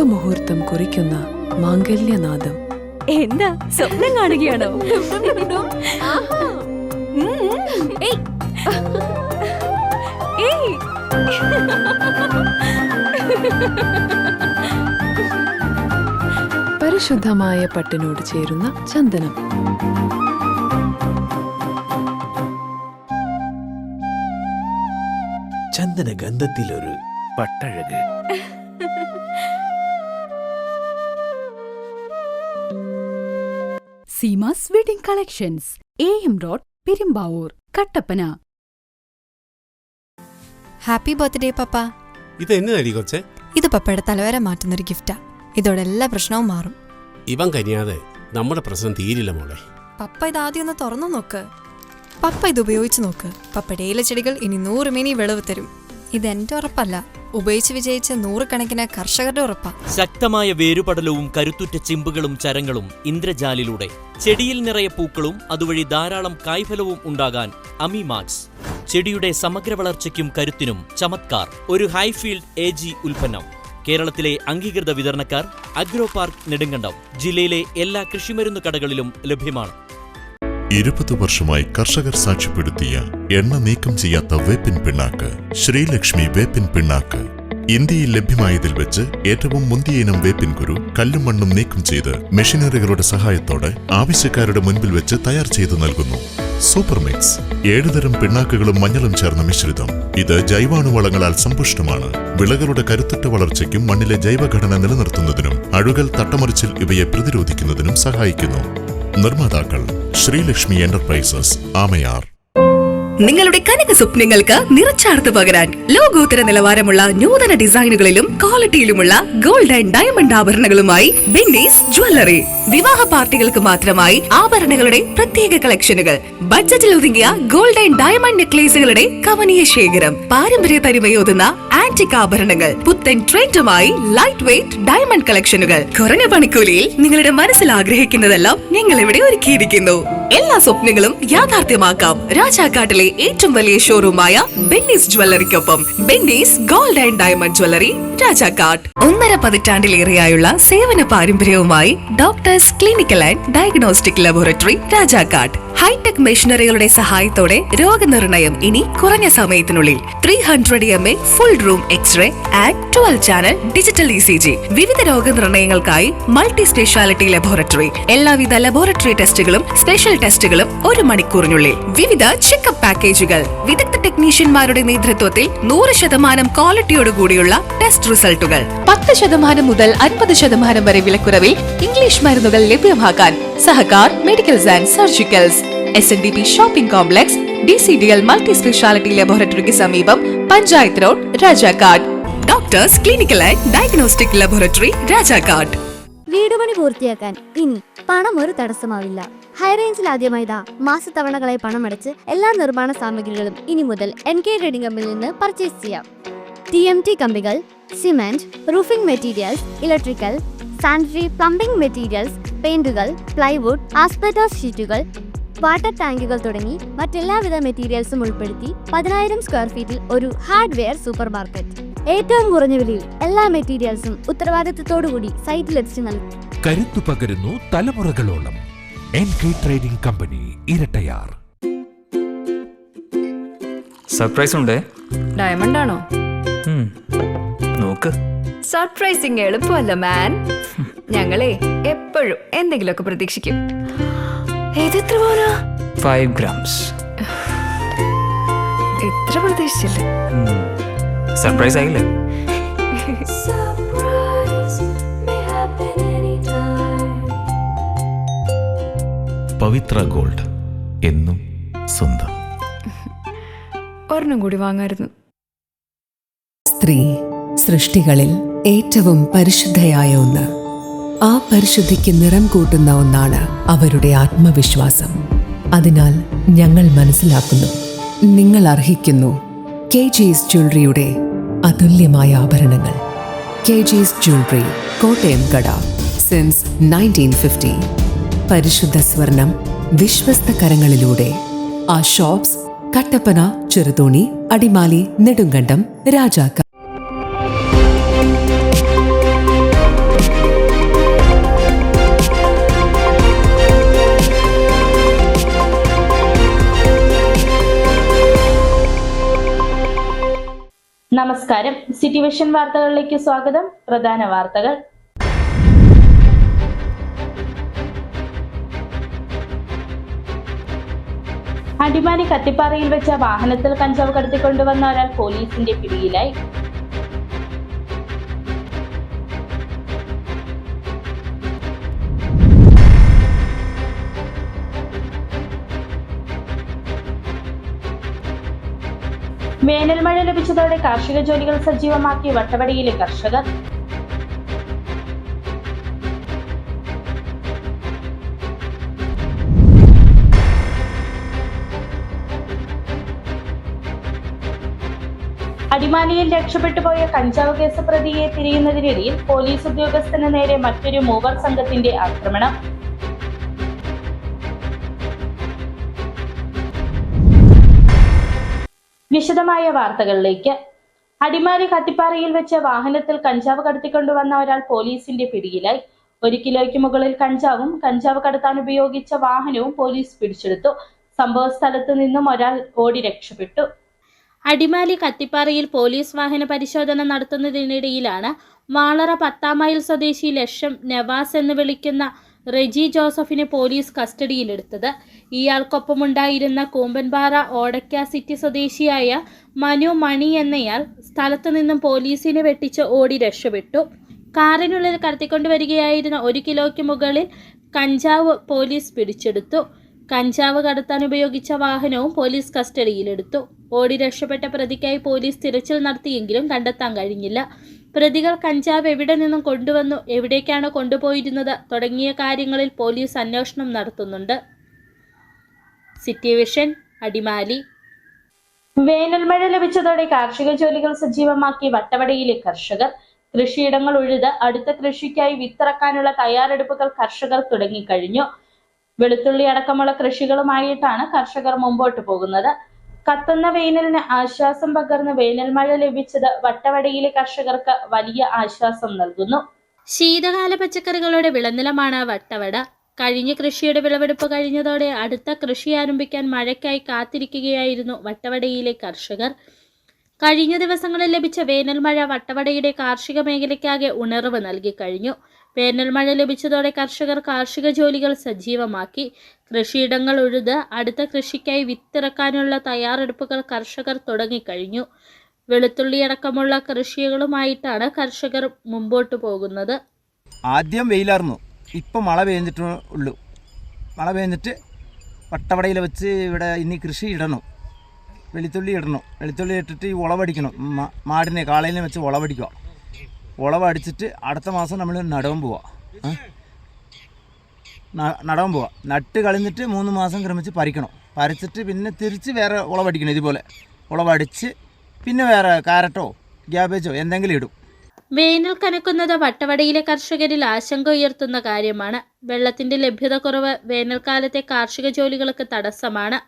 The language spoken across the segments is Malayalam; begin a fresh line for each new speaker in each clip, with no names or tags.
ശുഭമുഹൂർത്തം കുറിക്കുന്ന മാംഗല്യനാദം.
എന്താ സ്വപ്നം കാണുകയാണോ? ഏയ്. ഏയ്.
പരിശുദ്ധമായ പട്ടിനോട് ചേരുന്ന ചന്ദനം.
ചന്ദന ഗന്ധത്തിലൊരു പട്ടഴക്.
Seemas wedding collections, AM road, Perumbavoor, Kattappana.
Happy birthday papa.
ഇത് എന്നതായി കൊച്ചേ?
ഇത് പപ്പയുടെ തലവര മാറ്റുന്നൊരു ഗിഫ്റ്റാ. ഇതോടെ എല്ലാ പ്രശ്നവും മാറും.
ഇവൻ കനിയാതെ നമ്മുടെ പ്രശ്നം തീരില്ല മോളെ.
പപ്പ ഇതാദ്യം ഒന്ന് തുറന്നു നോക്ക്. പപ്പ ഇത് ഉപയോഗിച്ച് നോക്ക്. പപ്പയുടെ ഇലച്ചെടികൾ ഇനി 100 മേനി വിളവ് തരും. ഇതെന്റെ ഉറപ്പല്ല, ഉപയോഗിച്ച് വിജയിച്ച 100 കണക്കിന് കർഷകരുടെ ഉറപ്പാ.
ശക്തമായ വേരുപടലവും കരുത്തുറ്റ ചിമ്പുകളും ചരങ്ങളും ഇന്ദ്രജാലിലൂടെ ചെടിയിൽ നിറയെ പൂക്കളും അതുവഴി ധാരാളം കായ്ഫലവും ഉണ്ടാകാൻ അമിമാക്സ്. ചെടിയുടെ സമഗ്ര വളർച്ചയ്ക്കും കരുത്തിനും ചമത്കാർ. ഒരു ഹൈഫീൽഡ് AG ഉൽപ്പന്നം. കേരളത്തിലെ അംഗീകൃത വിതരണക്കാർ അഗ്രോ പാർക്ക് നെടുങ്കണ്ടം. ജില്ലയിലെ എല്ലാ കൃഷിമരുന്ന് കടകളിലും ലഭ്യമാണ്.
20 വർഷമായി കർഷകർ സാക്ഷ്യപ്പെടുത്തിയ എണ്ണ നീക്കം ചെയ്യാത്ത വേപ്പിൻ പിണ്ണാക്ക് ശ്രീലക്ഷ്മി വേപ്പിൻ പിണ്ണാക്ക്. ഇന്ത്യയിൽ ലഭ്യമായതിൽ വെച്ച് ഏറ്റവും മുന്തിയ ഇനം വേപ്പിൻ കുരു കല്ലും മണ്ണും നീക്കം ചെയ്ത് മെഷീനറികളുടെ സഹായത്തോടെ ആവശ്യക്കാരുടെ മുൻപിൽ വെച്ച് തയ്യാർ ചെയ്തു നൽകുന്നു. സൂപ്പർ മിക്സ് 7 തരം പിണ്ണാക്കുകളും മഞ്ഞളും ചേർന്ന മിശ്രിതം. ഇത് ജൈവാണുവളങ്ങളാൽ സമ്പുഷ്ടമാണ്. വിളകളുടെ കരുത്തുറ്റ വളർച്ചയ്ക്കും മണ്ണിലെ ജൈവഘടന നിലനിർത്തുന്നതിനും അഴുകൽ, തട്ടമറിച്ചിൽ ഇവയെ പ്രതിരോധിക്കുന്നതിനും സഹായിക്കുന്നു. നിർമ്മാതാക്കൾ ശ്രീലക്ഷ്മി എന്റർപ്രൈസസ്, ആമയാർ.
നിങ്ങളുടെ കനക സ്വപ്നങ്ങൾക്ക് നിറച്ചാർത്ത് പകരാൻ ലോകോത്തര നിലവാരമുള്ള നൂതന ഡിസൈനുകളിലും ക്വാളിറ്റിയിലുമുള്ള ഗോൾഡ് ആൻഡ് ഡയമണ്ട് ആഭരണങ്ങളുമായി ബെന്നീസ് ജ്വല്ലറി. വിവാഹ പാർട്ടികൾക്ക് മാത്രമായി ആഭരണങ്ങളുടെ പ്രത്യേക കളക്ഷനുകൾ. ബഡ്ജറ്റിൽ ഒതുങ്ങിയ ഗോൾഡ് ആൻഡ് ഡയമണ്ട് നെക്ലേസുകളുടെ കവനീയ ശേഖരം. പാരമ്പര്യ തനിമയോതുന്ന ആന്റിക് ആഭരണങ്ങൾ. പുത്തൻ ട്രെൻഡുമായി ലൈറ്റ് വെയ്റ്റ് ഡയമണ്ട് കളക്ഷനുകൾ. കുറഞ്ഞ പണിക്കൂലിയിൽ നിങ്ങളുടെ മനസ്സിൽ ആഗ്രഹിക്കുന്നതെല്ലാം ഞങ്ങൾ ഇവിടെ ഒരുക്കിയിരിക്കുന്നു. എല്ലാ സ്വപ്നങ്ങളും യാഥാർത്ഥ്യമാക്കാം. രാജാക്കാട്ടിലെ ഏറ്റവും വലിയ ഷോറൂമായ ബെന്നീസ് ജ്വല്ലറിക്കൊപ്പം. Benny's gold and diamond jewellery, Rajakkad. 1.5 പതിറ്റാണ്ടിലേറെയായുള്ള സേവന പാരമ്പര്യവുമായി doctors clinical and diagnostic laboratory, Rajakkad. Hi-tech മെഷീനറികളുടെ സഹായത്തോടെ രോഗനിർണയം ഇനി കുറഞ്ഞ സമയത്തിനുള്ളിൽ. 300 ml full room x-ray and 12 channel digital ECG. വിവിധ രോഗനിർണയങ്ങൾക്കായി മൾട്ടി സ്പെഷ്യാലിറ്റി ലബോറട്ടറി. എല്ലാവിധ ലബോറട്ടറി ടെസ്റ്റുകളും സ്പെഷ്യൽ ടെസ്റ്റുകളും 1 മണിക്കൂറിനുള്ളിൽ. വിവിധ ചെക്കപ്പ് പാക്കേജുകൾ. വിദഗ്ധ ടെക്നീഷ്യന്മാരുടെ നേതൃത്വത്തിൽ 100% ക്വാളിറ്റിയോടുകൂടിയുള്ള ടെസ്റ്റ് റിസൾട്ടുകൾ. 10% മുതൽ 50% വരെ വിലക്കുറവിൽ ഇംഗ്ലീഷ് മരുന്നുകൾ ലഭ്യമാക്കാൻ Sahakar medicals and surgicals, SNDP shopping complex, DCDL multi speciality ലബോറട്ടറിക്ക് സമീപം, panchayat road, Rajakkad. Doctors clinical and diagnostic laboratory, Rajakkad.
വീട് പണി പൂർത്തിയാക്കാൻ ഇനി പണം ഒരു തടസ്സമാവില്ല. ഹൈറേഞ്ചിൽ ആദ്യമായിതാ മാസത്തവണകളായി പണമടച്ച് എല്ലാ നിർമ്മാണ സാമഗ്രികളും ഇനി മുതൽ NK ട്രേഡിംഗ് കമ്പനിയിൽ നിന്ന് പർച്ചേസ് ചെയ്യാം. TMT കമ്പികൾ, cement, roofing materials, electrical, sanitary, plumbing materials, പെയിന്റുകൾ, പ്ലൈവുഡ്, ആസ്ബെസ്റ്റോസ് ഷീറ്റുകൾ, വാട്ടർ ടാങ്കുകൾ തുടങ്ങി മറ്റെല്ലാവിധ മെറ്റീരിയൽസും ഉൾപ്പെടുത്തി 10,000 സ്ക്വയർ ഫീറ്റിൽ ഒരു ഹാർഡ്വെയർ സൂപ്പർ മാർക്കറ്റ്. ഏറ്റവും കുറഞ്ഞ വിലയിൽ എല്ലാ മെറ്റീരിയൽസും ഉത്തരവാദിത്തത്തോടുകൂടി സൈറ്റിലെത്തിച്ചു നൽകും.
കരുത്തു പകരുന്നു തലമുറകളോളം. NK trading company, Erattayar.
Surprise ഉണ്ടേ.
ഡയമണ്ട് ആണോ?
നോക്ക്.
സർപ്രൈസിങ് എളുപ്പമല്ല മാൻ. ഞങ്ങളെ എപ്പോഴും എന്തെങ്കിലുമൊക്കെ പ്രതീക്ഷിക്കും. എത്ര പോരാ?
5 grams.
എത്ര പ്രതീക്ഷിച്ചില്ല.
സർപ്രൈസ് ആയില്ലേ?
പവിത്ര ഗോൾഡ്, എന്നും സ്വന്തം.
ഒരെണ്ണം കൂടി വാങ്ങായിരുന്നു.
സ്ത്രീ സൃഷ്ടികളിൽ ഏറ്റവും പരിശുദ്ധയായ ഒന്ന്. ആ പരിശുദ്ധിക്ക് നിറം കൂട്ടുന്ന ഒന്നാണ് അവരുടെ ആത്മവിശ്വാസം. അതിനാൽ ഞങ്ങൾ മനസ്സിലാക്കുന്നു, നിങ്ങൾ അർഹിക്കുന്നു KG's ജ്വല്ലറിയുടെ അതുല്യമായ ആഭരണങ്ങൾ. KG's ജ്വല്ലറി, കോട്ടയം കട, സിൻസ് 1950. പരിശുദ്ധ സ്വർണം വിശ്വസ്ത കരങ്ങളിലൂടെ. ആ ഷോപ്സ് കട്ടപ്പന, ചെറുതോണി, അടിമാലി, നെടുങ്കണ്ടം, രാജാക്കാട്.
നമസ്കാരം, സിറ്റി വിഷൻ വാർത്തകളിലേക്ക് സ്വാഗതം. പ്രധാന വാർത്തകൾ. അടിമാലി കത്തിപ്പാറയിൽ വെച്ച വാഹനത്തിൽ കഞ്ചാവ് കടത്തിക്കൊണ്ടുവന്ന ഒരാൾ പോലീസിന്റെ പിടിയിലായി. വേനൽ മഴ ലഭിച്ചതോടെ കാർഷിക ജോലികൾ സജീവമാക്കി വട്ടവടയിലെ കർഷകർ. അടിമാലിയിൽ രക്ഷപ്പെട്ടുപോയ കഞ്ചാവ് കേസ് പ്രതിയെ തിരയുന്നതിനിടയിൽ പോലീസ് ഉദ്യോഗസ്ഥന് നേരെ മറ്റൊരു മൂവർ സംഘത്തിന്റെ ആക്രമണം. വിശദമായ വാർത്തകളിലേക്ക്. അടിമാലി കത്തിപ്പാറയിൽ വെച്ച വാഹനത്തിൽ കഞ്ചാവ് കടത്തിക്കൊണ്ടുവന്ന ഒരാൾ പോലീസിന്റെ പിടിയിലായി. 1 കിലോയ്ക്ക് മുകളിൽ കഞ്ചാവും കഞ്ചാവ് കടത്താൻ ഉപയോഗിച്ച വാഹനവും പോലീസ് പിടിച്ചെടുത്തു. സംഭവ സ്ഥലത്ത് നിന്നും ഒരാൾ ഓടി രക്ഷപ്പെട്ടു. അടിമാലി കത്തിപ്പാറയിൽ പോലീസ് വാഹന പരിശോധന നടത്തുന്നതിനിടയിലാണ് വാളറ 10 മൈൽ സ്വദേശി ലക്ഷം നവാസ് എന്ന് വിളിക്കുന്ന റെജി ജോസഫിനെ പോലീസ് കസ്റ്റഡിയിലെടുത്തത്. ഇയാൾക്കൊപ്പമുണ്ടായിരുന്ന കൂമ്പൻപാറ ഓടക്ക സിറ്റി സ്വദേശിയായ മനു മണി എന്നയാൾ സ്ഥലത്തു നിന്നും പോലീസിനെ വെട്ടിച്ച് ഓടി രക്ഷപ്പെട്ടു. കാറിനുള്ളിൽ കടത്തിക്കൊണ്ടുവരികയായിരുന്ന 1 കിലോയ്ക്ക് മുകളിൽ കഞ്ചാവ് പോലീസ് പിടിച്ചെടുത്തു. കഞ്ചാവ് കടത്താൻ ഉപയോഗിച്ച വാഹനവും പോലീസ് കസ്റ്റഡിയിലെടുത്തു. ഓടി രക്ഷപ്പെട്ട പ്രതിക്കായി പോലീസ് തിരച്ചിൽ നടത്തിയെങ്കിലും കണ്ടെത്താൻ കഴിഞ്ഞില്ല. പ്രതികൾ കഞ്ചാവ് എവിടെ നിന്നും കൊണ്ടുവന്നു, എവിടേക്കാണ് കൊണ്ടുപോയിരുന്നത് തുടങ്ങിയ കാര്യങ്ങളിൽ പോലീസ് അന്വേഷണം നടത്തുന്നുണ്ട്. City vision, Adimali. വേനൽ മഴ ലഭിച്ചതോടെ കാർഷിക ജോലികൾ സജീവമാക്കി വട്ടവടയിലെ കർഷകർ. കൃഷിയിടങ്ങൾ ഉഴുത് അടുത്ത കൃഷിക്കായി വിത്തിറക്കാനുള്ള തയ്യാറെടുപ്പുകൾ കർഷകർ തുടങ്ങിക്കഴിഞ്ഞു. വെളുത്തുള്ളി അടക്കമുള്ള കൃഷികളുമായിട്ടാണ് കർഷകർ മുമ്പോട്ട് പോകുന്നത്. കത്തുന്ന വേനലിന് ആശ്വാസം പകർന്ന് വേനൽ മഴ ലഭിച്ചത് വട്ടവടയിലെ കർഷകർക്ക് വലിയ ആശ്വാസം നൽകുന്നു. ശീതകാല പച്ചക്കറികളുടെ വിളനിലമാണ് വട്ടവട. കഴിഞ്ഞ കൃഷിയുടെ വിളവെടുപ്പ് കഴിഞ്ഞതോടെ അടുത്ത കൃഷി ആരംഭിക്കാൻ മഴയ്ക്കായി കാത്തിരിക്കുകയായിരുന്നു വട്ടവടയിലെ കർഷകർ. കഴിഞ്ഞ ദിവസങ്ങളിൽ ലഭിച്ച വേനൽ മഴ വട്ടവടയുടെ കാർഷിക മേഖലയ്ക്കാകെ ഉണർവ് നൽകി കഴിഞ്ഞു. വേനൽ മഴ ലഭിച്ചതോടെ കർഷകർ കാർഷിക ജോലികൾ സജീവമാക്കി. കൃഷിയിടങ്ങൾ ഉഴുത് അടുത്ത കൃഷിക്കായി വിത്തിറക്കാനുള്ള തയ്യാറെടുപ്പുകൾ കർഷകർ തുടങ്ങിക്കഴിഞ്ഞു. വെളുത്തുള്ളി അടക്കമുള്ള കൃഷികളുമായിട്ടാണ് കർഷകർ മുമ്പോട്ട് പോകുന്നത്.
ആദ്യം വെയിലായിരുന്നു, ഇപ്പം മഴ പെയ്ഞ്ഞിട്ടുള്ളൂ. മഴ പെയ്ഞ്ഞിട്ട് വട്ടവടയിൽ വെച്ച് ഇവിടെ ഇനി കൃഷി ഇടണം. വെളുത്തുള്ളി ഇടണം. വെളുത്തുള്ളി ഇട്ടിട്ട് ഈ ഉളവടിക്കണം. മാടിനെ കാളയിനെ വെച്ച് ഉളവടിക്കുക. ഉളവടിച്ചിട്ട് അടുത്ത മാസം നമ്മൾ നടാൻ പോവാം. നട്ട് കളഞ്ഞിട്ട് 3 മാസം ക്രമിച്ച് പറിക്കണം. പറിച്ചിട്ട് പിന്നെ തിരിച്ച് വേറെ ഉളവടിക്കണം. ഇതുപോലെ ഉളവടിച്ച് പിന്നെ വേറെ കാരറ്റോ ഗ്യാബേജോ എന്തെങ്കിലും ഇടും.
വേനൽ കനക്കുന്നത് വട്ടവടയിലെ കർഷകരിൽ ആശങ്ക ഉയർത്തുന്ന കാര്യമാണ്. വെള്ളത്തിന്റെ ലഭ്യത കുറവ് വേനൽക്കാലത്തെ കാർഷിക ജോലികൾക്ക് തടസ്സമാണ്.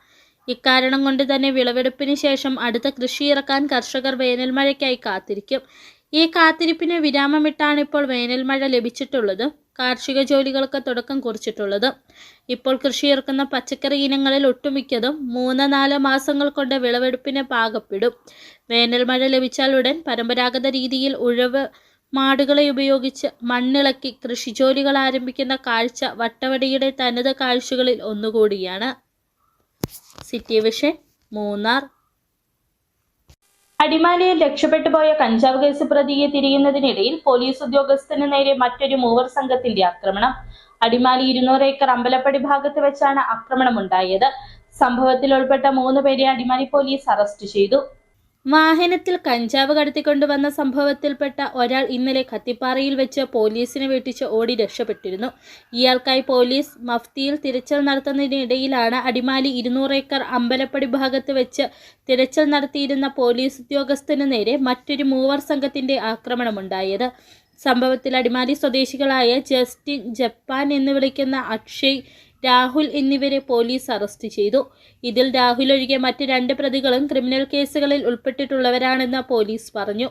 ഇക്കാരണം കൊണ്ട് തന്നെ വിളവെടുപ്പിന് ശേഷം അടുത്ത കൃഷി ഇറക്കാൻ കർഷകർ വേനൽ മഴയ്ക്കായി കാത്തിരിക്കും. ഈ കാത്തിരിപ്പിന് വിരാമമിട്ടാണ് ഇപ്പോൾ വേനൽ മഴ ലഭിച്ചിട്ടുള്ളത്. കാർഷിക ജോലികൾക്ക് തുടക്കം കുറിച്ചിട്ടുള്ളത്. ഇപ്പോൾ കൃഷി ഇറക്കുന്ന പച്ചക്കറി ഇനങ്ങളിൽ ഒട്ടുമിക്കതും 3-4 മാസങ്ങൾ കൊണ്ട് വിളവെടുപ്പിന് പാകപ്പെടും. വേനൽ മഴ ലഭിച്ചാൽ ഉടൻ പരമ്പരാഗത രീതിയിൽ ഉഴവ് മാടുകളെ ഉപയോഗിച്ച് മണ്ണിളക്കി കൃഷിജോലികൾ ആരംഭിക്കുന്ന കാഴ്ച വട്ടവടയുടെ തനത് കാഴ്ചകളിൽ ഒന്നുകൂടിയാണ്. City vision, Munnar. അടിമാലിയിൽ രക്ഷപ്പെട്ടുപോയ കഞ്ചാവ് കേസ് പ്രതിയെ തിരയുന്നതിനിടയിൽ പോലീസ് ഉദ്യോഗസ്ഥന് നേരെ മറ്റൊരു മൂവർ സംഘത്തിന്റെ ആക്രമണം. അടിമാലി 200 ഏക്കർ അമ്പലപ്പടി ഭാഗത്ത് വെച്ചാണ് ആക്രമണമുണ്ടായത്. സംഭവത്തിൽ ഉൾപ്പെട്ട 3 പേരെ അടിമാലി പോലീസ് അറസ്റ്റ് ചെയ്തു. വാഹനത്തിൽ കഞ്ചാവ് കടത്തിക്കൊണ്ടുവന്ന സംഭവത്തിൽപ്പെട്ട ഒരാൾ ഇന്നലെ കത്തിപ്പാറയിൽ വെച്ച് പോലീസിനെ വെട്ടിച്ച് ഓടി രക്ഷപ്പെട്ടിരുന്നു. ഇയാൾക്കായി പോലീസ് മഫ്തിയിൽ തിരച്ചിൽ നടത്തുന്നതിനിടയിലാണ് അടിമാലി 200 ഏക്കർ അമ്പലപ്പടി ഭാഗത്ത് വെച്ച് തിരച്ചിൽ നടത്തിയിരുന്ന പോലീസ് ഉദ്യോഗസ്ഥന് നേരെ മറ്റൊരു മൂവർ സംഘത്തിന്റെ ആക്രമണമുണ്ടായത്. സംഭവത്തിൽ അടിമാലി സ്വദേശികളായ ജസ്റ്റിൻ, ജപ്പാൻ എന്ന് വിളിക്കുന്ന അക്ഷയ്, രാഹുൽ എന്നിവരെ പോലീസ് അറസ്റ്റ് ചെയ്തു. ഇതിൽ രാഹുൽ ഒഴികെ മറ്റ് 2 പ്രതികളും ക്രിമിനൽ കേസുകളിൽ ഉൾപ്പെട്ടിട്ടുള്ളവരാണെന്ന് പോലീസ് പറഞ്ഞു.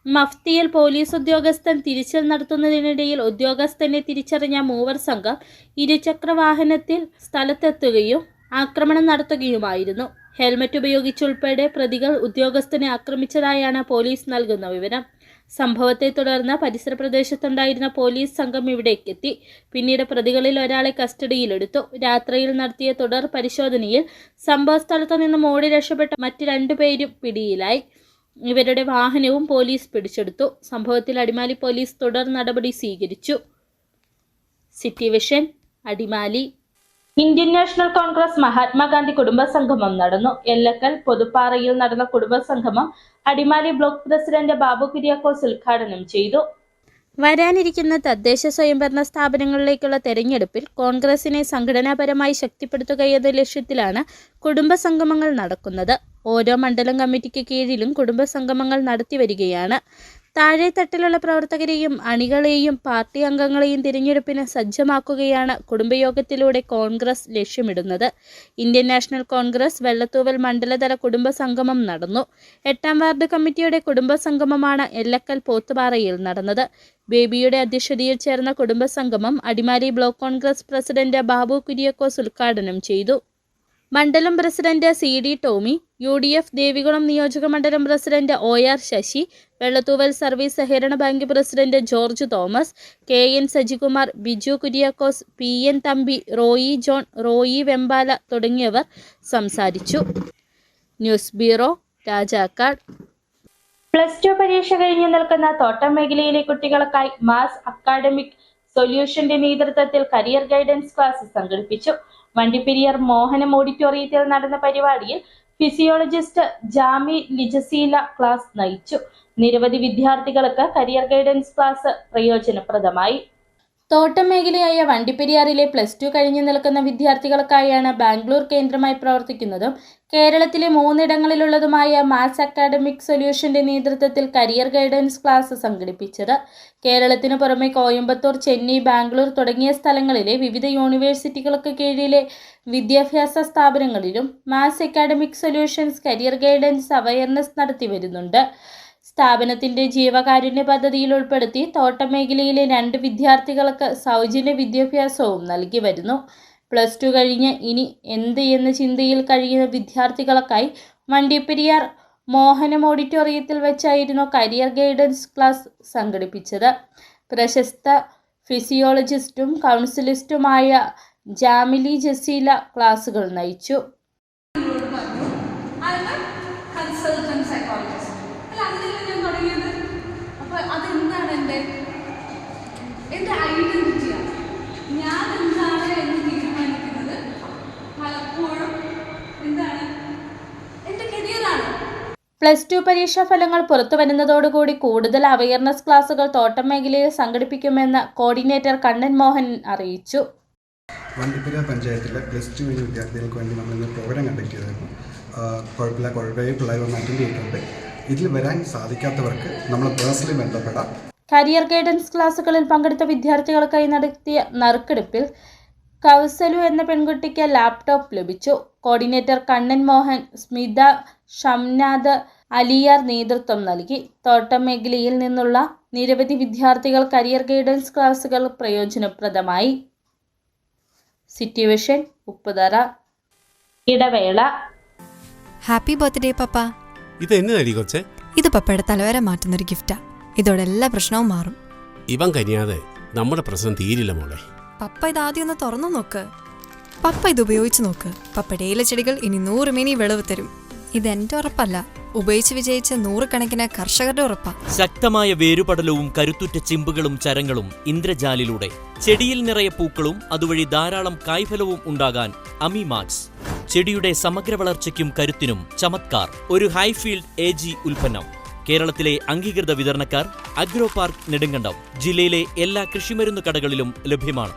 മഫ്തിയിൽ പോലീസ് ഉദ്യോഗസ്ഥൻ തിരച്ചിൽ നടത്തുന്നതിനിടയിൽ ഉദ്യോഗസ്ഥനെ തിരിച്ചറിഞ്ഞ മൂവർ സംഘം ഇരുചക്ര വാഹനത്തിൽ സ്ഥലത്തെത്തുകയും ആക്രമണം നടത്തുകയുമായിരുന്നു. ഹെൽമറ്റ് ഉപയോഗിച്ചുൾപ്പെടെ പ്രതികൾ ഉദ്യോഗസ്ഥനെ ആക്രമിച്ചതായാണ് പോലീസ് നൽകുന്ന വിവരം. സംഭവത്തെ തുടർന്ന് പരിസര പ്രദേശത്തുണ്ടായിരുന്ന പോലീസ് സംഘം ഇവിടേക്കെത്തി. പിന്നീട് പ്രതികളിൽ ഒരാളെ കസ്റ്റഡിയിലെടുത്തു. രാത്രിയിൽ നടത്തിയ തുടർ പരിശോധനയിൽ സംഭവസ്ഥലത്തു നിന്നും ഓടി രക്ഷപ്പെട്ട മറ്റ് 2 പേരും പിടിയിലായി. ഇവരുടെ വാഹനവും പോലീസ് പിടിച്ചെടുത്തു. സംഭവത്തിൽ അടിമാലി പോലീസ് തുടർ നടപടി സ്വീകരിച്ചു. City vision, Adimali. Indian National Congress Mahatma Gandhi കുടുംബസംഗമം നടന്നു. എല്ലക്കൽ പൊതുപ്പാറയിൽ നടന്ന കുടുംബസംഗമം അടിമാലി ബ്ലോക്ക് പ്രസിഡന്റ് ബാബു കുര്യാക്കോസ് ഉദ്ഘാടനം ചെയ്തു. വരാനിരിക്കുന്ന തദ്ദേശ സ്വയംഭരണ സ്ഥാപനങ്ങളിലേക്കുള്ള തെരഞ്ഞെടുപ്പിൽ കോൺഗ്രസിനെ സംഘടനാപരമായി ശക്തിപ്പെടുത്തുക എന്ന ലക്ഷ്യത്തിലാണ് കുടുംബസംഗമങ്ങൾ നടക്കുന്നത്. ഓരോ മണ്ഡലം കമ്മിറ്റിക്ക് കീഴിലും കുടുംബസംഗമങ്ങൾ നടത്തിവരികയാണ്. താഴെത്തട്ടിലുള്ള പ്രവർത്തകരെയും അണികളെയും പാർട്ടി അംഗങ്ങളെയും തിരഞ്ഞെടുപ്പിന് സജ്ജമാക്കുകയാണ് കുടുംബയോഗത്തിലൂടെ കോൺഗ്രസ് ലക്ഷ്യമിടുന്നത്. ഇന്ത്യൻ നാഷണൽ കോൺഗ്രസ് വെള്ളത്തൂവൽ മണ്ഡലതല കുടുംബസംഗമം നടന്നു. 8ാം വാർഡ് കമ്മിറ്റിയുടെ കുടുംബസംഗമമാണ് എല്ലക്കൽ പോത്തുപാറയിൽ നടന്നത്. ബേബിയുടെ അധ്യക്ഷതയിൽ ചേർന്ന കുടുംബസംഗമം Adimali block Congress president Babu Kuriakose ഉദ്ഘാടനം ചെയ്തു. മണ്ഡലം president CD Tommy, UDF Devikulam നിയോജക മണ്ഡലം പ്രസിഡന്റ് OR ശശി, വെള്ളത്തൂവൽ സർവീസ് സഹകരണ bank president George Thomas, KN Sajikumar, Biju Kuriakose, PN Thampi, Roy John, Roy Vembala തുടങ്ങിയവർ സംസാരിച്ചു. News bureau, Rajakkad. +2 പരീക്ഷ കഴിഞ്ഞു നിൽക്കുന്ന തോട്ടം മേഖലയിലെ കുട്ടികൾക്കായി മാസ് അക്കാഡമിക് സൊല്യൂഷന്റെ നേതൃത്വത്തിൽ കരിയർ ഗൈഡൻസ് ക്ലാസ് സംഘടിപ്പിച്ചു. വണ്ടിപ്പെരിയാർ മോഹനം ഓഡിറ്റോറിയത്തിൽ നടന്ന പരിപാടിയിൽ ഫിസിയോളജിസ്റ്റ് ജാമി ലിജസീല ക്ലാസ് നയിച്ചു. നിരവധി വിദ്യാർത്ഥികൾക്ക് കരിയർ ഗൈഡൻസ് ക്ലാസ് പ്രയോജനപ്രദമായി. തോട്ടം മേഖലയായ വണ്ടിപ്പെരിയാറിലെ +2 കഴിഞ്ഞു നിൽക്കുന്ന വിദ്യാർത്ഥികൾക്കായാണ് ബാംഗ്ലൂർ കേന്ദ്രമായി പ്രവർത്തിക്കുന്നതും കേരളത്തിലെ 3 ഇടങ്ങളിലുള്ളതുമായ മാത്സ് അക്കാഡമിക് സൊല്യൂഷന്റെ നേതൃത്വത്തിൽ കരിയർ ഗൈഡൻസ് ക്ലാസ് സംഘടിപ്പിച്ചത്. കേരളത്തിനു പുറമെ കോയമ്പത്തൂർ, ചെന്നൈ, ബാംഗ്ലൂർ തുടങ്ങിയ സ്ഥലങ്ങളിലെ വിവിധ യൂണിവേഴ്സിറ്റികൾക്ക് കീഴിലെ വിദ്യാഭ്യാസ സ്ഥാപനങ്ങളിലും maths academic solutions career guidance awareness നടത്തി വരുന്നുണ്ട്. സ്ഥാപനത്തിന്റെ ജീവകാരുണ്യ പദ്ധതിയിൽ ഉൾപ്പെടുത്തി തോട്ടം മേഖലയിലെ 2 വിദ്യാർത്ഥികൾക്ക് സൗജന്യ വിദ്യാഭ്യാസവും നൽകി വരുന്നു. +2 കഴിഞ്ഞ് ഇനി എന്ത് എന്ന ചിന്തയിൽ കഴിയുന്ന വിദ്യാർത്ഥികൾക്കായി വണ്ടിപ്പെരിയാർ മോഹനം ഓഡിറ്റോറിയത്തിൽ വെച്ചായിരുന്നു കരിയർ ഗൈഡൻസ് ക്ലാസ് സംഘടിപ്പിച്ചത്. പ്രശസ്ത ഫിസിയോളജിസ്റ്റും കൗൺസിലിസ്റ്റുമായ ജാമിലി ജസീല ക്ലാസുകൾ നയിച്ചു.
അതെന്താണ് എൻ്റെ ഐഡന്റിറ്റിയാണ്. ഞാൻ എന്താണ് എന്ന് തീരുമാനിക്കുന്നത് പലപ്പോഴും എന്താണ് എൻ്റെ കരിയറാണ്.
+2 പരീക്ഷാ ഫലങ്ങൾ പുറത്തു വരുന്നതോടുകൂടി കൂടുതൽ അവയർനെസ് ക്ലാസുകൾ തോട്ടം മേഖലയിൽ സംഘടിപ്പിക്കുമെന്ന് കോർഡിനേറ്റർ കണ്ണൻ മോഹൻ അറിയിച്ചു.
വണ്ടിപ്പെരിയാർ പഞ്ചായത്തിലെ +2 കഴിഞ്ഞ വിദ്യാർത്ഥികൾക്ക് വേണ്ടി നമ്മളിന്ന് പ്രോഗ്രാം കണ്ടക്ട് ചെയ്തിരുന്നു. കുഴപ്പമില്ല, കുറേ പിള്ളേർ വന്ന് അറ്റൻഡ് ചെയ്തിട്ടുണ്ട്. ഇതിൽ വരാൻ സാധിക്കാത്തവർക്ക് നമ്മൾ പേഴ്സണലി ബന്ധപ്പെടാം.
കരിയർ ഗൈഡൻസ് ക്ലാസുകളിൽ പങ്കെടുത്ത വിദ്യാർത്ഥികൾക്കായി നടത്തിയ നറുക്കെടുപ്പിൽ കൗസലു എന്ന പെൺകുട്ടിക്ക് ലാപ്ടോപ്പ് ലഭിച്ചു. കോർഡിനേറ്റർ കണ്ണൻ മോഹൻ, സ്മിത, ഷംനാദ്, അലിയാർ നേതൃത്വം നൽകി. തോട്ടം മേഖലയിൽ നിന്നുള്ള നിരവധി വിദ്യാർത്ഥികൾ കരിയർ ഗൈഡൻസ് ക്ലാസുകൾ പ്രയോജനപ്രദമായി. City vision, Upputhara. ഇടവേള.
Happy birthday papa.
ഇത് എന്നതടി കൊച്ചേ?
ഇത് പപ്പയുടെ തലവര മാറ്റുന്നൊരു ഗിഫ്റ്റാ. ഇതോടെ എല്ലാ പ്രശ്നവും മാറും.
ഇവൻ കനിയാതെ നമ്മുടെ പ്രശ്നം തീരില്ല മോളെ.
പപ്പ ഇത് ആദ്യം ഒന്ന് തുറന്നു നോക്ക്. പപ്പ ഇത് ഉപയോഗിച്ച് നോക്ക്. പപ്പയുടെ ഇലച്ചെടികൾ ഇനി 100 മേനി വിളവ് തരും. ഇതെന്റെ ഉറപ്പല്ല, ഉപയോഗിച്ച് വിജയിച്ച 100 കണക്കിന് കർഷകരുടെ ഉറപ്പാ.
ശക്തമായ വേരുപടലവും കരുത്തുറ്റ ചിമ്പുകളും ചരങ്ങളും ഇന്ദ്രജാലിലൂടെ ചെടിയിൽ നിറയെ പൂക്കളും അതുവഴി ധാരാളം കായ്ഫലവും ഉണ്ടാകാൻ അമിമാക്സ്. ചെടിയുടെ സമഗ്ര വളർച്ചയ്ക്കും കരുത്തിനും ചമത്കാർ. ഒരു ഹൈഫീൽഡ് AG ഉൽപ്പന്നം. കേരളത്തിലെ അംഗീകൃത വിതരണക്കാർ അഗ്രോ പാർക്ക് നെടുങ്കണ്ടം. ജില്ലയിലെ എല്ലാ കൃഷിമരുന്ന് കടകളിലും ലഭ്യമാണ്.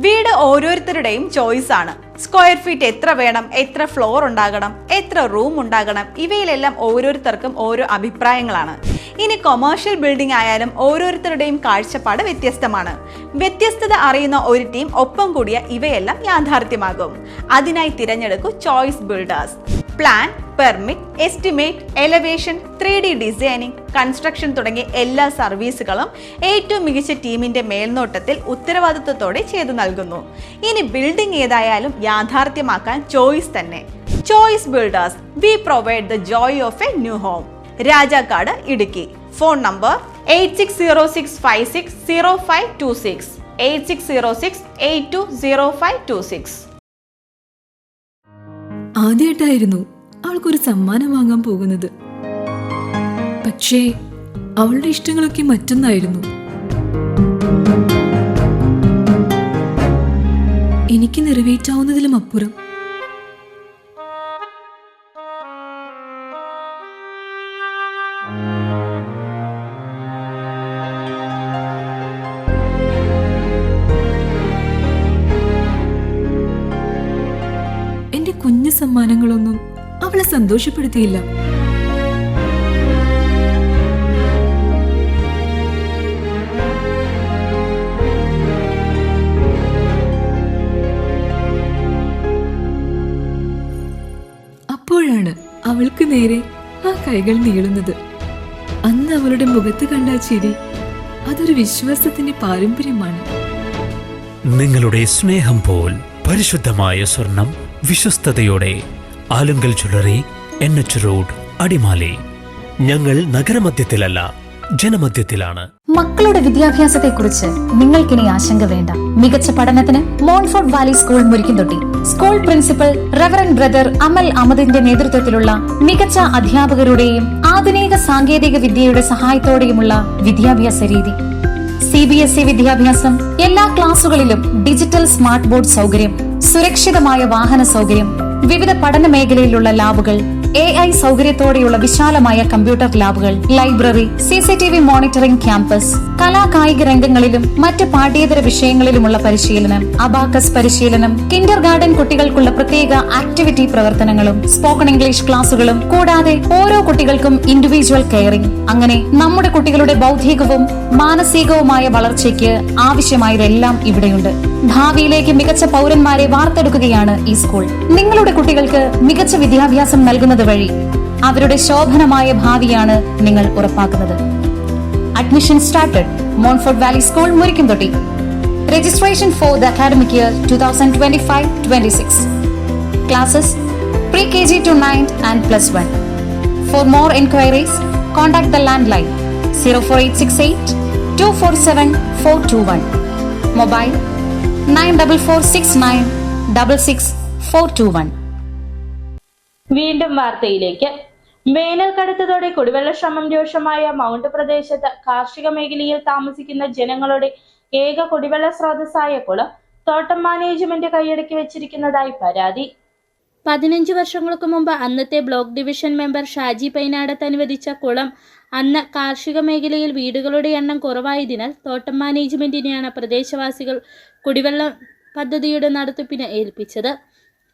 വീട് ഓരോരുത്തരുടെയും ചോയ്സ് ആണ്. സ്ക്വയർ ഫീറ്റ് എത്ര വേണം, എത്ര ഫ്ലോർ ഉണ്ടാകണം, എത്ര റൂം ഉണ്ടാകണം, ഇവയിലെല്ലാം ഓരോരുത്തർക്കും ഓരോ അഭിപ്രായങ്ങളാണ്. ഇനി കൊമേഴ്ഷ്യൽ ബിൽഡിംഗ് ആയാലും ഓരോരുത്തരുടെയും കാഴ്ചപ്പാട് വ്യത്യസ്തമാണ്. വ്യത്യസ്തത അറിയുന്ന ഒരു ടീം ഒപ്പം കൂടിയ ഇവയെല്ലാം യാഥാർത്ഥ്യമാകും. അതിനായി തിരഞ്ഞെടുക്കൂ choice builders. Plan, permit, estimate, elevation, 3D designing, construction തുടങ്ങിയ എല്ലാ സർവീസുകളും ഏറ്റവും മികച്ച ടീമിന്റെ മേൽനോട്ടത്തിൽ ഉത്തരവാദിത്വത്തോടെ ചെയ്തു നൽകുന്നു. ഇനി ബിൽഡിംഗ് ഏതായാലും യാഥാർത്ഥ്യമാക്കാൻ ചോയ്സ് തന്നെ. Choice builders, V provide the joy of A new home. Rajakkad, Idukki. Phone number 8606560526, 8606820526.
ആദ്യമായിട്ടായിരുന്നു അവൾക്കൊരു സമ്മാനം വാങ്ങാൻ പോകുന്നത്. പക്ഷേ അവളുടെ ഇഷ്ടങ്ങളൊക്കെ മറ്റൊന്നായിരുന്നു. എനിക്ക് നിറവേറ്റാവുന്നതിലും അപ്പുറം. എന്റെ കുഞ്ഞു സമ്മാനങ്ങളൊന്നും അവളെ സന്തോഷപ്പെടുത്തിയില്ല. അപ്പോഴാണ് അവൾക്ക് നേരെ ആ കൈകൾ നീളുന്നത്. അന്ന് അവളുടെ മുഖത്ത് കണ്ട ചിരി അതൊരു വിശ്വാസത്തിന്റെ പാരമ്പര്യമാണ്.
നിങ്ങളുടെ സ്നേഹം പോൽ പരിശുദ്ധമായ സ്വർണം വിശ്വസ്തയോടെ Alunkal jewellery, NH road, Adimali. ഞങ്ങൾ നഗരമധ്യത്തിലല്ല, ജനമധ്യത്തിലാണ്.
മക്കളുടെ വിദ്യാഭ്യാസത്തെക്കുറിച്ച് നിങ്ങൾക്കിനി ആശങ്ക വേണ്ട. മികച്ച പഠനത്തിന് Montfort valley school Murikkumthotti. School principal reverend brother Amal അഹമ്മദിന്റെ നേതൃത്വത്തിലുള്ള മികച്ച അധ്യാപകരുടെയും ആധുനിക സാങ്കേതിക വിദ്യയുടെ സഹായത്തോടെയുമുള്ള വിദ്യാഭ്യാസ രീതി. CBSE വിദ്യാഭ്യാസം. എല്ലാ ക്ലാസുകളിലും ഡിജിറ്റൽ സ്മാർട്ട് ബോർഡ് സൗകര്യം, സുരക്ഷിതമായ വാഹന സൗകര്യം, വിവിധ പഠന മേഖലയിലുള്ള ലാബുകൾ, AI സൗകര്യത്തോടെയുള്ള വിശാലമായ കമ്പ്യൂട്ടർ ലാബുകൾ, ലൈബ്രറി, CCTV മോണിറ്ററിംഗ് ക്യാമ്പസ്, കലാകായിക രംഗങ്ങളിലും മറ്റ് പാഠ്യേതര വിഷയങ്ങളിലുമുള്ള പരിശീലനം, അബാക്കസ് പരിശീലനം, കിൻഡർ ഗാർഡൻ കുട്ടികൾക്കുള്ള പ്രത്യേക ആക്ടിവിറ്റി പ്രവർത്തനങ്ങളും, സ്പോക്കൺ ഇംഗ്ലീഷ് ക്ലാസുകളും, കൂടാതെ ഓരോ കുട്ടികൾക്കും ഇൻഡിവിജ്വൽ കെയറിംഗ്. അങ്ങനെ നമ്മുടെ കുട്ടികളുടെ ബൗദ്ധികവും മാനസികവുമായ വളർച്ചയ്ക്ക് ആവശ്യമായതെല്ലാം ഇവിടെയുണ്ട്. ഭാവിയിലേക്ക് മികച്ച പൗരന്മാരെ വാർത്തെടുക്കുകയാണ് ഈ സ്കൂൾ. നിങ്ങളുടെ കുട്ടികൾക്ക് മികച്ച വിദ്യാഭ്യാസം നൽകുന്നത് വഴി അവരുടെ ശോഭനമായ ഭാവിയാണ് നിങ്ങൾ ഉറപ്പാക്കുന്നത്. Admission started. Montfort valley school, Murikkumthotti. Registration for the academic year 2025-26. Classes pre-KG to 9th and +1. For more enquiries, contact the landline 04868 247 421. Mobile 94469 66421.
വീണ്ടും വാർത്തയിലേക്ക്. വേനൽ കടുത്തതോടെ കുടിവെള്ളക്ഷാമം രൂക്ഷമായ മൗണ്ട് പ്രദേശത്ത് കാർഷിക മേഖലയിൽ താമസിക്കുന്ന ജനങ്ങളുടെ ഏക കുടിവെള്ള സ്രോതസ്സായ കുളം തോട്ടം മാനേജ്മെന്റ് കൈയടക്കി വെച്ചിരിക്കുന്നതായി പരാതി.
15 വർഷങ്ങൾക്ക് മുമ്പ് അന്നത്തെ block division member Shaji Painadath അനുവദിച്ച കുളം അന്ന് കാർഷിക മേഖലയിൽ വീടുകളുടെ എണ്ണം കുറവായതിനാൽ തോട്ടം മാനേജ്മെന്റിനെയാണ് പ്രദേശവാസികൾ കുടിവെള്ള പദ്ധതിയുടെ നടത്തിപ്പിന് ഏൽപ്പിച്ചത്.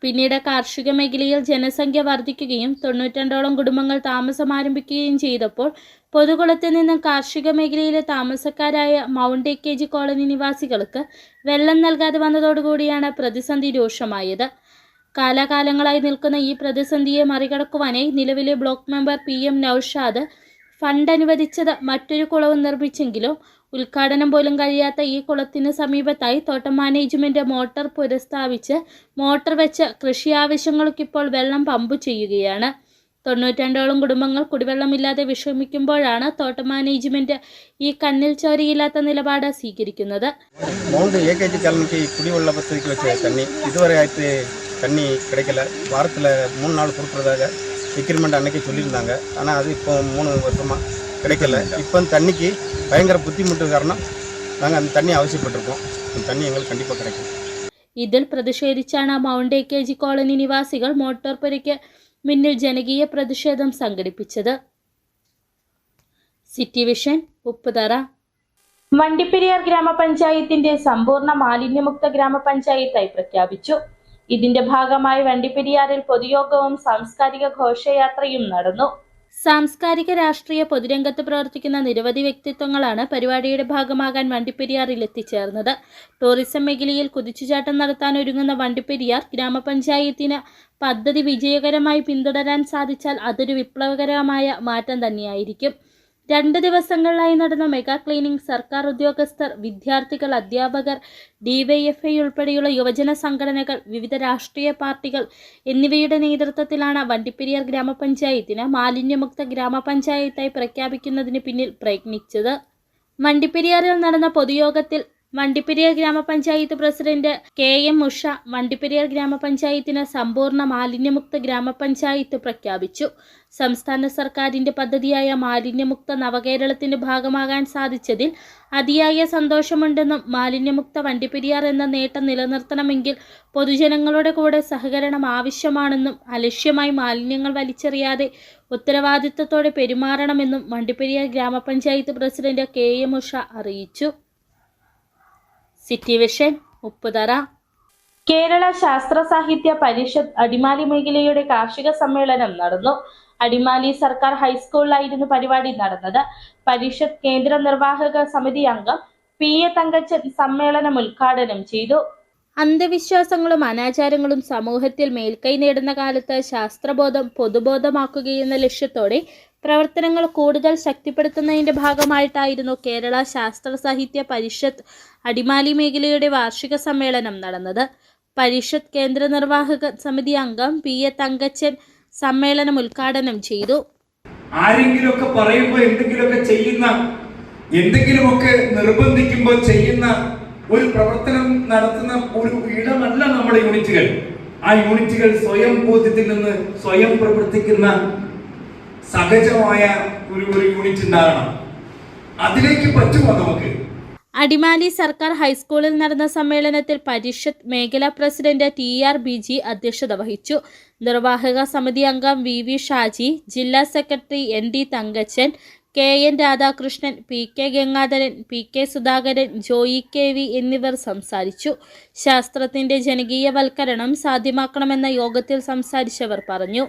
പിന്നീട് കാർഷിക മേഖലയിൽ ജനസംഖ്യ വർദ്ധിക്കുകയും 92ഓളം കുടുംബങ്ങൾ താമസം ആരംഭിക്കുകയും ചെയ്തപ്പോൾ പൊതുകുളത്തിൽ നിന്നും കാർഷിക മേഖലയിലെ താമസക്കാരായ മൗണ്ട് AKG കോളനി നിവാസികൾക്ക് വെള്ളം നൽകാതെ വന്നതോടുകൂടിയാണ് പ്രതിസന്ധി രൂക്ഷമായത്. കാലാകാലങ്ങളായി നിൽക്കുന്ന ഈ പ്രതിസന്ധിയെ മറികടക്കുവാനായി നിലവിലെ block member PM Naushad fund അനുവദിച്ചത് മറ്റൊരു കുളവും നിർമ്മിച്ചെങ്കിലും ഉദ്ഘാടനം പോലും കഴിയാത്ത ഈ കുളത്തിന് സമീപത്തായി തോട്ടം മാനേജ്മെന്റ് മോട്ടോർ പുനഃസ്ഥാപിച്ച് മോട്ടോർ വെച്ച് കൃഷി ആവശ്യങ്ങൾക്കിപ്പോൾ വെള്ളം പമ്പ് ചെയ്യുകയാണ്. 92ഓളം കുടുംബങ്ങൾ കുടിവെള്ളമില്ലാതെ വിഷമിക്കുമ്പോഴാണ് തോട്ടം മാനേജ്മെന്റ് ഈ കണ്ണിൽ ചോരയില്ലാത്ത നിലപാട് സ്വീകരിക്കുന്നത്.
மவுண்ட் AKG காலனிக்கு குடிவெள்ள பദ്ധதிக்கு வச்ச தண்ணி இதுவரை ஆயிட்டு தண்ணி கிடைக்கல. வாரத்தில் 3 நாள் கொடுக்குறதாக எக்ரிமெண்ட் அன்னைக்கு சொல்லியிருந்தாங்க. ஆனால் அது இப்போ 3 வருஷமாக கிடைக்கல. இப்போ தண்ணிக்கு பயங்கர புத்திமுட்டு காரணம் நாங்கள் அந்த தண்ணி ആവശ്യപ്പെട്ടിருக்கோம். அந்த தண்ணி எங்களுக்கு கண்டிப்பாக கிடைக்கும்.
ഇതിൽ പ്രതിഷേധിച്ചാണ് മൗണ്ട് AKG കോളനി നിവാസികൾ മോട്ടോർ പുരയ്ക്ക് മുന്നിൽ ജനകീയ പ്രതിഷേധം സംഘടിപ്പിച്ചത്. City vision, Upputhara.
വണ്ടിപ്പെരിയാർ ഗ്രാമപഞ്ചായത്തിന്റെ സമ്പൂർണ്ണ മാലിന്യമുക്ത ഗ്രാമപഞ്ചായത്തായി പ്രഖ്യാപിച്ചു. ഇതിന്റെ ഭാഗമായി വണ്ടിപ്പെരിയാറിൽ പൊതുയോഗവും സാംസ്കാരിക ഘോഷയാത്രയും നടന്നു.
സാംസ്കാരിക രാഷ്ട്രീയ പൊതുരംഗത്ത് പ്രവർത്തിക്കുന്ന നിരവധി വ്യക്തിത്വങ്ങളാണ് പരിപാടിയുടെ ഭാഗമാകാൻ വണ്ടിപ്പെരിയാറിൽ എത്തിച്ചേർന്നത്. ടൂറിസം മേഖലയിൽ കുതിച്ചുചാട്ടം നടത്താൻ ഒരുങ്ങുന്ന വണ്ടിപ്പെരിയാർ ഗ്രാമപഞ്ചായത്തിന് പദ്ധതി വിജയകരമായി പിന്തുടരാൻ സാധിച്ചാൽ അതൊരു വിപ്ലവകരമായ മാറ്റം തന്നെയായിരിക്കും. 2 ദിവസങ്ങളിലായി നടന്ന മെഗാ ക്ലീനിംഗ് സർക്കാർ ഉദ്യോഗസ്ഥർ, വിദ്യാർത്ഥികൾ, അധ്യാപകർ, DYFI ഉൾപ്പെടെയുള്ള യുവജന സംഘടനകൾ, വിവിധ രാഷ്ട്രീയ പാർട്ടികൾ എന്നിവയുടെ നേതൃത്വത്തിലാണ് വണ്ടിപ്പെരിയാർ ഗ്രാമപഞ്ചായത്തിന് മാലിന്യമുക്ത ഗ്രാമപഞ്ചായത്തായി പ്രഖ്യാപിക്കുന്നതിന് പിന്നിൽ പ്രയത്നിച്ചത്. വണ്ടിപ്പെരിയാറിൽ നടന്ന പൊതുയോഗത്തിൽ വണ്ടിപ്പെരിയാർ ഗ്രാമപഞ്ചായത്ത് പ്രസിഡന്റ് KM ഉഷ വണ്ടിപ്പെരിയാർ ഗ്രാമപഞ്ചായത്തിന് സമ്പൂർണ്ണ മാലിന്യമുക്ത ഗ്രാമപഞ്ചായത്ത് പ്രഖ്യാപിച്ചു. സംസ്ഥാന സർക്കാരിന്റെ പദ്ധതിയായ മാലിന്യമുക്ത നവകേരളത്തിന്റെ ഭാഗമാകാൻ സാധിച്ചതിൽ അതിയായ സന്തോഷമുണ്ടെന്നും മാലിന്യമുക്ത വണ്ടിപ്പെരിയാർ എന്ന നേട്ടം നിലനിർത്തണമെങ്കിൽ പൊതുജനങ്ങളുടെ കൂടെ സഹകരണം ആവശ്യമാണെന്നും അലക്ഷ്യമായി മാലിന്യങ്ങൾ വലിച്ചെറിയാതെ ഉത്തരവാദിത്തത്തോടെ പെരുമാറണമെന്നും വണ്ടിപ്പെരിയാർ ഗ്രാമപഞ്ചായത്ത് പ്രസിഡന്റ് KM ഉഷ അറിയിച്ചു. City vision, Upputhara.
കേരള ശാസ്ത്ര സാഹിത്യ പരിഷത്ത് അടിമാലി മേഖലയുടെ കാർഷിക സമ്മേളനം നടന്നു. അടിമാലി സർക്കാർ ഹൈസ്കൂളിലായിരുന്നു പരിപാടി നടന്നത്. പരിഷത്ത് കേന്ദ്ര നിർവാഹക സമിതി അംഗം PA തങ്കച്ചൻ സമ്മേളനം ഉദ്ഘാടനം ചെയ്തു.
അന്ധവിശ്വാസങ്ങളും അനാചാരങ്ങളും സമൂഹത്തിൽ മേൽക്കൈ നേടുന്ന കാലത്ത് ശാസ്ത്രബോധം പൊതുബോധമാക്കുകയെന്ന ലക്ഷ്യത്തോടെ പ്രവർത്തനങ്ങൾ കൂടുതൽ ശക്തിപ്പെടുത്തുന്നതിന്റെ ഭാഗമായിട്ടായിരുന്നു കേരള ശാസ്ത്ര സാഹിത്യ പരിഷത്ത് അടിമാലി മേഖലയുടെ വാർഷിക സമ്മേളനം നടന്നത്. പരിഷത്ത് കേന്ദ്ര നിർവാഹക സമിതി അംഗം PA തങ്കച്ചൻ സമ്മേളനം ഉദ്ഘാടനം ചെയ്തു.
ആരെങ്കിലുമൊക്കെ പറയുമ്പോൾ എന്തെങ്കിലുമൊക്കെ ചെയ്യുന്ന, എന്തെങ്കിലുമൊക്കെ നിർബന്ധിക്കുമ്പോൾ ചെയ്യുന്ന ഒരു പ്രവർത്തനം നടത്തുന്ന ഒരു ഇടമല്ല നമ്മുടെ യൂണിറ്റുകൾ. ആ യൂണിറ്റുകൾ സ്വയം ബോധ്യത്തിൽ നിന്ന് സ്വയം പ്രവർത്തിക്കുന്ന സഹജമായ ഒരു യൂണിറ്റ് ഉണ്ടാകണം. അതിലേക്ക് പറ്റുമോ നമുക്ക്?
അടിമാലി സർക്കാർ ഹൈസ്കൂളിൽ നടന്ന സമ്മേളനത്തിൽ പരിഷത്ത് മേഖലാ പ്രസിഡന്റ് TR ബിജി അധ്യക്ഷത വഹിച്ചു. നിർവാഹക സമിതി അംഗം VV ഷാജി, ജില്ലാ secretary ND Thankachan, KN Radhakrishnan, PK Gangadharan, PK Sudhakaran, Joy KV എന്നിവർ സംസാരിച്ചു. ശാസ്ത്രത്തിന്റെ ജനകീയവൽക്കരണം സാധ്യമാക്കണമെന്ന യോഗത്തിൽ സംസാരിച്ചവർ പറഞ്ഞു.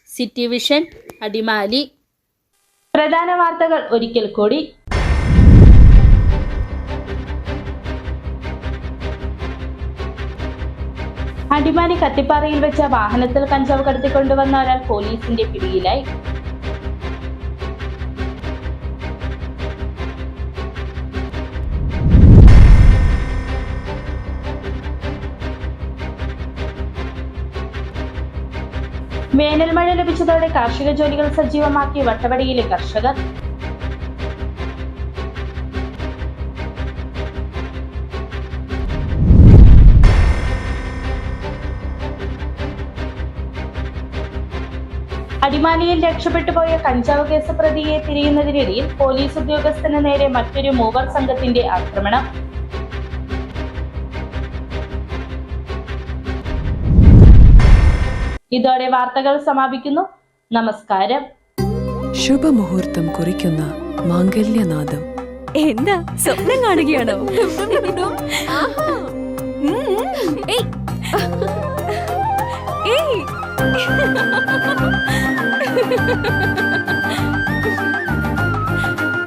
City vision, Adimali.
പ്രധാന വാർത്തകൾ ഒരിക്കൽ കൂടി. അടിമാലി കത്തിപ്പാറയിൽ വെച്ച വാഹനത്തിൽ കഞ്ചാവ് കടത്തിക്കൊണ്ടുവന്ന ഒരാൾ പോലീസിന്റെ പിടിയിലായി. വേനൽ മഴ ലഭിച്ചതോടെ കാർഷിക ജോലികൾ സജീവമാക്കി വട്ടവടയിലെ കർഷകർ. അടിമാലിയിൽ രക്ഷപ്പെട്ടുപോയ കഞ്ചാവ് കേസ് പ്രതിയെ തിരയുന്നതിനിടയിൽ പോലീസ് ഉദ്യോഗസ്ഥന് നേരെ മറ്റൊരു മൂവർ സംഘത്തിന്റെ ആക്രമണം. ഇതോടെ വാർത്തകൾ സമാപിക്കുന്നു. നമസ്കാരം.
ശുഭമുഹൂർത്തം കുറിക്കുന്ന മാംഗല്യനാദം.
എന്താ സ്വപ്നം കാണുകയാണോ?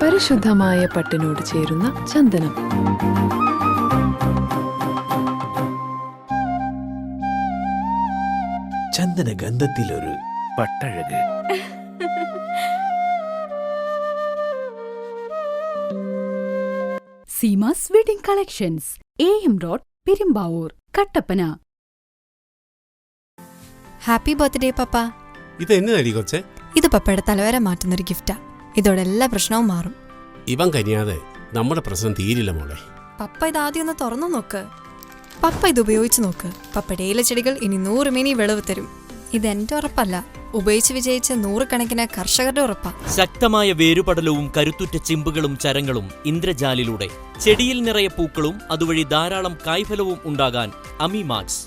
പരിശുദ്ധമായ പട്ടിനോട് ചേരുന്ന ചന്ദനം.
ചന്ദന ഗന്ധത്തിലൊരു പട്ടഴക്.
Seemas wedding collections, AM road, Perumbavoor, Kattappana.
Happy birthday papa.
ഇത് എന്നതടി കൊച്ചേ?
ഇത് പപ്പയുടെ തലവര മാറ്റുന്നൊരു ഗിഫ്റ്റാ. ഇതോടെ എല്ലാ പ്രശ്നവും മാറും.
ഇവൻ കനിയാതെ നമ്മുടെ പ്രശ്നം തീരില്ല മോളെ.
പപ്പ ഇതാദ്യം ഒന്ന് തുറന്നു നോക്ക്. പപ്പ ഇത് ഉപയോഗിച്ച് നോക്ക്. പപ്പയുടെ ഇലച്ചെടികൾ ഇനി 100 മേനി വിളവ് തരും. ഇതെന്റെ ഉറപ്പല്ല, ഉപയോഗിച്ച് വിജയിച്ച 100 കണക്കിന് കർഷകരുടെ ഉറപ്പാ.
ശക്തമായ വേരുപടലവും കരുത്തുറ്റ ചിമ്പുകളും ചരങ്ങളും ഇന്ദ്രജാലിലൂടെ ചെടിയിൽ നിറയെ പൂക്കളും അതുവഴി ധാരാളം കായ്ഫലവും ഉണ്ടാകാൻ അമിമാക്സ്.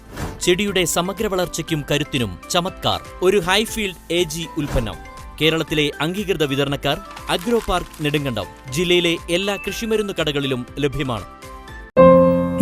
ചെടിയുടെ സമഗ്ര വളർച്ചയ്ക്കും കരുത്തിനും ചമത്കാർ. ഒരു ഹൈഫീൽഡ് AG ഉൽപ്പന്നം. കേരളത്തിലെ അംഗീകൃത വിതരണക്കാർ അഗ്രോ പാർക്ക് നെടുങ്കണ്ടം. ജില്ലയിലെ എല്ലാ കൃഷിമരുന്ന് കടകളിലും ലഭ്യമാണ്.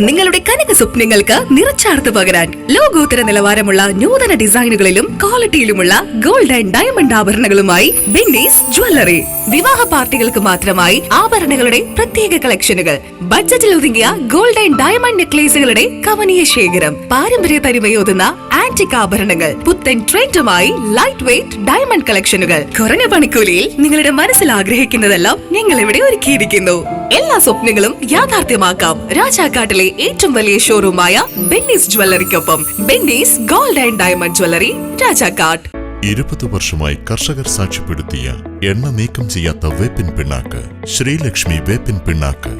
നിങ്ങളുടെ കനക സ്വപ്നങ്ങൾക്ക് നിറച്ചാർത്ത് പകരാൻ ലോകോത്തര നിലവാരമുള്ള നൂതന ഡിസൈനുകളിലും ക്വാളിറ്റിയിലുമുള്ള ഗോൾഡ് ആൻഡ് ഡയമണ്ട് ആഭരണങ്ങളുമായി ബെന്നീസ് ജ്വല്ലറി. വിവാഹ പാർട്ടികൾക്ക് മാത്രമായി ആഭരണങ്ങളുടെ പ്രത്യേക കളക്ഷനുകൾ, ബഡ്ജറ്റിൽ ഒതുങ്ങിയ ഗോൾഡ് ആൻഡ് ഡയമണ്ട് നെക്ലേസുകളുടെ കവനീയ ശേഖരം, പാരമ്പര്യ തനിമയോതുന്ന ആന്റിക് ആഭരണങ്ങൾ, പുത്തൻ ട്രെൻഡുമായി ലൈറ്റ് വെയ്റ്റ് ഡയമണ്ട് കളക്ഷനുകൾ, കുറഞ്ഞ പണിക്കൂലിയിൽ നിങ്ങളുടെ മനസ്സിൽ ആഗ്രഹിക്കുന്നതെല്ലാം ഞങ്ങൾ ഇവിടെ ഒരുക്കിയിരിക്കുന്നു. എല്ലാ സ്വപ്നങ്ങളും യാഥാർത്ഥ്യമാക്കാം രാജാക്കാട്ടിലെ ഏറ്റവും വലിയ ഷോറൂമായ ബെന്നീസ് ജ്വല്ലറിക്കൊപ്പം. Benny's gold and diamond jewellery, Rajakkad.
20 വർഷമായി കർഷകർ സാക്ഷ്യപ്പെടുത്തിയ എണ്ണ നീക്കം ചെയ്യാത്ത വേപ്പിൻ പിണ്ണാക്ക് ശ്രീലക്ഷ്മി വേപ്പിൻ പിണ്ണാക്ക്.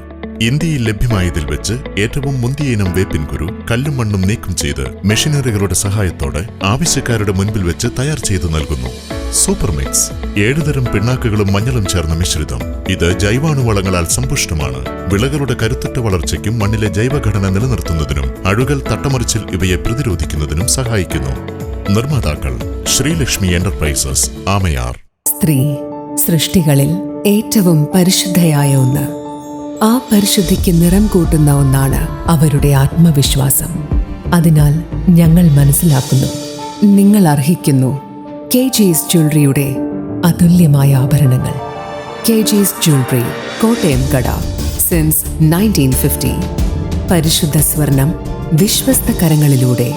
ഇന്ത്യയിൽ ലഭ്യമായതിൽ വെച്ച് ഏറ്റവും മുന്തിയ ഇനം വേപ്പിൻ കുരു കല്ലും മണ്ണും നീക്കം ചെയ്ത് മെഷീനറികളുടെ സഹായത്തോടെ ആവശ്യക്കാരുടെ മുൻപിൽ വെച്ച് തയ്യാർ ചെയ്തു നൽകുന്നു. സൂപ്പർ മിക്സ് 7 തരം പിണ്ണാക്കുകളും മഞ്ഞളും ചേർന്ന മിശ്രിതം. ഇത് ജൈവാണുവളങ്ങളാൽ സമ്പുഷ്ടമാണ്. വിളകളുടെ കരുത്തുറ്റ വളർച്ചയ്ക്കും മണ്ണിലെ ജൈവഘടന നിലനിർത്തുന്നതിനും അഴുകൽ, തട്ടമറിച്ചിൽ ഇവയെ പ്രതിരോധിക്കുന്നതിനും സഹായിക്കുന്നു. നിർമ്മാതാക്കൾ ശ്രീലക്ഷ്മി എന്റർപ്രൈസസ്, ആമയാർ.
സ്ത്രീ സൃഷ്ടികളിൽ ഏറ്റവും പരിശുദ്ധയായ ഒന്ന്. ആ പരിശുദ്ധിക്ക് നിറം കൂട്ടുന്ന ഒന്നാണ് അവരുടെ ആത്മവിശ്വാസം. അതിനാൽ ഞങ്ങൾ മനസ്സിലാക്കുന്നു, നിങ്ങൾ അർഹിക്കുന്നു KG's ജ്വല്ലറിയുടെ അതുല്യമായ ആഭരണങ്ങൾ. KG's ജ്വല്ലറി, കോട്ടയം കട, സിൻസ് 1950. പരിശുദ്ധ സ്വർണം വിശ്വസ്ത കരങ്ങളിലൂടെ.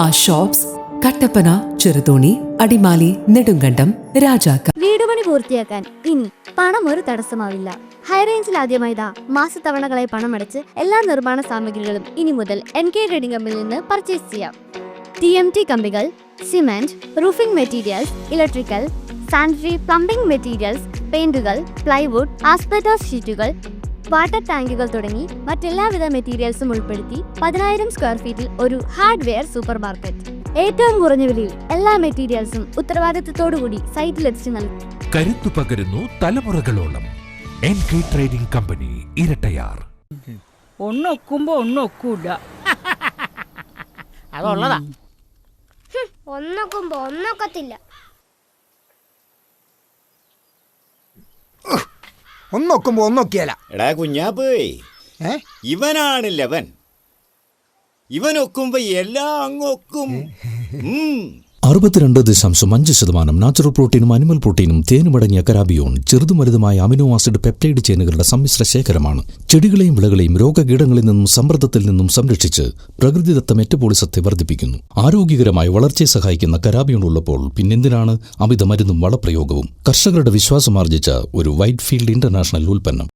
ആ ഷോപ്സ് കട്ടപ്പന, ചെറുതോണി, അടിമാലി, നെടുങ്കണ്ടം, രാജാക്ക.
വീട് പണി പൂർത്തിയാക്കാൻ ഇനി പണം ഒരു തടസ്സമാവില്ല. ഹൈറേഞ്ചിൽ ആദ്യമായി മാസത്തവണകളായി പണമടച്ച് എല്ലാ നിർമ്മാണ സാമഗ്രികളും ഇനി മുതൽ NK ട്രേഡിംഗ് കമ്പനിയിൽ നിന്ന് പർച്ചേസ് ചെയ്യാം. TMT കമ്പികൾ, cement, roofing materials, electrical, sanitary, plumbing materials, പെയിന്റുകൾ, പ്ലൈവുഡ്, ആസ്പെറ്റോസ് ഷീറ്റുകൾ, വാട്ടർ ടാങ്കുകൾ തുടങ്ങി മറ്റെല്ലാവിധ മെറ്റീരിയൽസും ഉൾപ്പെടുത്തി 10,000 സ്ക്വയർ ഫീറ്റിൽ ഒരു ഹാർഡ്വെയർ സൂപ്പർ മാർക്കറ്റ്. ഏറ്റവും കുറഞ്ഞ വിലയിൽ എല്ലാ മെറ്റീരിയൽസും ഉത്തരവാദിത്തത്തോടുകൂടി സൈറ്റിലെത്തിച്ചു നൽകും.
കരുത്തു പകരുന്നു തലമുറകളോളം. NK trading company, Irattayar.
ഒന്നൊക്കുമ്പോ ഒന്നൊക്കൂല. അതുള്ളതാ.
ഒന്നൊക്കുമ്പോ ഒന്നൊക്കത്തില്ല.
ഒന്നൊക്കുമ്പോ ഒന്നൊക്കെയല്ല.
എടാ കുഞ്ഞാപ്പേ, ഇവനാണില്ലവൻ. ഇവനൊക്കുമ്പോ എല്ലാം അങ്ങൊക്കും.
62.5% നാച്ചുറൽ പ്രോട്ടീനും അനിമൽ പ്രോട്ടീനും തേനുമടങ്ങിയ കരാബിയോൺ ചെറുതും വലുതുമായ അമിനോ ആസിഡ് പെപ്റ്റൈഡ് ചെയിനുകളുടെ സമ്മിശ്ര ശേഖരമാണ്. ചെടികളെയും വിളകളെയും രോഗകീടങ്ങളിൽ നിന്നും സമ്മർദ്ദത്തിൽ നിന്നും സംരക്ഷിച്ച് പ്രകൃതിദത്ത മെറ്റബോളിസത്തെ വർദ്ധിപ്പിക്കുന്നു. ആരോഗ്യകരമായ വളർച്ചയെ സഹായിക്കുന്ന കരാബിയോൺ ഉള്ളപ്പോൾ പിന്നെന്തിനാണ് അമിത മരുന്നും വളപ്രയോഗവും? കർഷകരുടെ വിശ്വാസമാർജിച്ച ഒരു വൈറ്റ് ഫീൽഡ് ഇന്റർനാഷണൽ ഉൽപ്പന്നം.